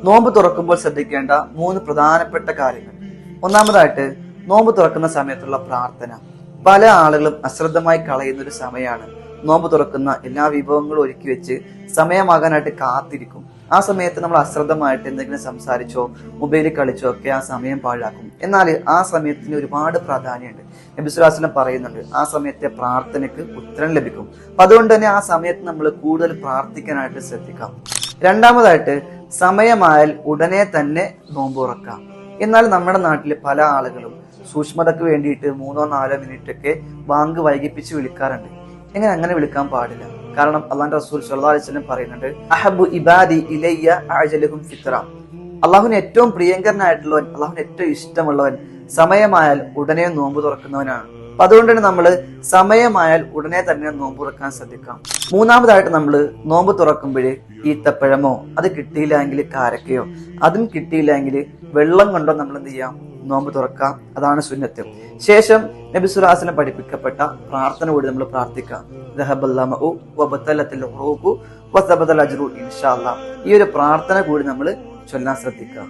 നോമ്പ് തുറക്കുമ്പോൾ ശ്രദ്ധിക്കേണ്ട 3 പ്രധാനപ്പെട്ട കാര്യങ്ങൾ. ഒന്നാമതായിട്ട്, നോമ്പ് തുറക്കുന്ന സമയത്തുള്ള പ്രാർത്ഥന. പല ആളുകളും അശ്രദ്ധമായി കളയുന്ന ഒരു സമയമാണ്. നോമ്പ് തുറക്കുന്ന എല്ലാ വിഭവങ്ങളും ഒരുക്കി വെച്ച് സമയമാകാനായിട്ട് കാത്തിരിക്കും. ആ സമയത്ത് നമ്മൾ അശ്രദ്ധമായിട്ട് എന്തെങ്കിലും സംസാരിച്ചോ മൊബൈലിൽ കളിച്ചോ ഒക്കെ ആ സമയം പാഴാക്കും. എന്നാൽ ആ സമയത്തിന് ഒരുപാട് പ്രാധാന്യമുണ്ട്. നബി സ്വല്ലല്ലാഹു അലൈഹി വസല്ലം പറയുന്നുണ്ട്, ആ സമയത്തെ പ്രാർത്ഥനയ്ക്ക് ഉത്തരം ലഭിക്കും. അപ്പൊ അതുകൊണ്ട് തന്നെ ആ സമയത്ത് നമ്മൾ കൂടുതൽ പ്രാർത്ഥിക്കാനായിട്ട് ശ്രദ്ധിക്കാം. രണ്ടാമതായിട്ട്, സമയമായാൽ ഉടനെ തന്നെ നോമ്പ് തുറക്കാം. എന്നാൽ നമ്മുടെ നാട്ടിൽ പല ആളുകളും സൂക്ഷ്മതയ്ക്ക് വേണ്ടിയിട്ട് 3-4 മിനിറ്റ് ഒക്കെ ബാങ്ക് വൈകിപ്പിച്ച് വിളിക്കാറുണ്ട്. അങ്ങനെ വിളിക്കാൻ പാടില്ല. കാരണം അള്ളാഹുവിന്റെ റസൂൽ സ്വല്ലല്ലാഹു അലൈഹി വസല്ലം പറയുന്നുണ്ട്, അഹബ്ബു ഇബാദി ഇലയ്യ അഅജലുഹും ഫിത്ര. അള്ളാഹുവിന് ഏറ്റവും പ്രിയങ്കരനായിട്ടുള്ളവൻ, അള്ളാഹുവിന് ഏറ്റവും ഇഷ്ടമുള്ളവൻ സമയമായാൽ ഉടനെ നോമ്പ് തുറക്കുന്നവനാണ്. അപ്പൊ അതുകൊണ്ട് തന്നെ നമ്മൾ സമയമായാൽ ഉടനെ തന്നെ നോമ്പ് തുറക്കാൻ ശ്രദ്ധിക്കാം. മൂന്നാമതായിട്ട്, നമ്മൾ നോമ്പ് തുറക്കുമ്പോഴേ ഈത്തപ്പഴമോ അത് കിട്ടിയില്ലെങ്കിൽ കാരക്കയോ അതും കിട്ടിയില്ലെങ്കിൽ വെള്ളം കൊണ്ടോ നമ്മൾ എന്ത് ചെയ്യാം, നോമ്പ് തുറക്കാം. അതാണ് സുന്നത്ത്. ശേഷം നബി സ്വല്ലല്ലാഹു അലൈഹി വസല്ലം പഠിപ്പിക്കപ്പെട്ട പ്രാർത്ഥന കൂടി നമ്മൾ പ്രാർത്ഥിക്കാം. ഈ ഒരു പ്രാർത്ഥന കൂടി നമ്മൾ ചൊല്ലാൻ ശ്രദ്ധിക്കുക.